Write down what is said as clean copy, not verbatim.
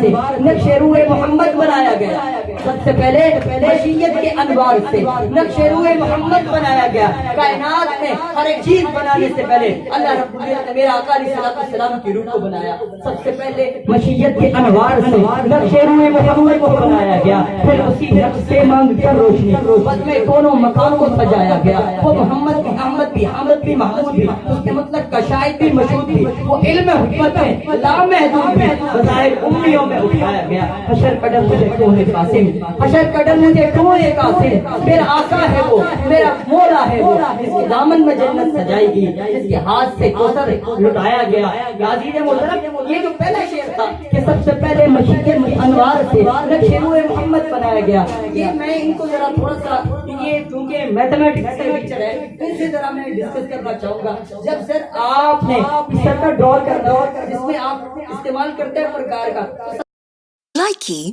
سے نقش روح محمد بنایا گیا. سب سے پہلے مشیت کے انوار سے نقش روح محمد بنایا گیا. کائنات میں ہر ایک چیز بنانے سے پہلے اللہ رب العزت نے میرا آقا علیہ السلام کی روح کو بنایا. سب سے پہلے مشیت کے انوار سے نقش روح محمد کو بنایا گیا. پھر اسی نقش سے مانگ کر روشنی بس میں کونوں مکان کو سجایا گیا. وہ محمد بھی احمد بھی حامد بھی محمود بھی اس کے مطلب کشائد بھی مشہود بھی وہ علم حکمت ہے لامحدود بھی بظاہر امیوں میں اٹھایا گیا. حشر قدم مجھے کوہ قاسم حشر قدم مجھے کوہ قاسم میرا آقا ہے وہ میرا مولا ہے وہ جس کے دامن میں جنت سجائی گی جس کے ہاتھ سے کوثر لٹایا گیا. عزیز محترم یہ جو پہلا شعر تھا کہ سب سے پہلے مشیت انوار سے نقش روح محمد بنایا گیا. یہ میں ان کو ذرا تھوڑا سا یہ چونکہ میتھمیٹکس کا ٹیچر ہے ان سے ذرا میں ڈسکس کرنا چاہوں گا. جب سر آپ نے سر کا ڈور کرنا جس میں آپ استعمال کرتے ہیں پرکار کا Likey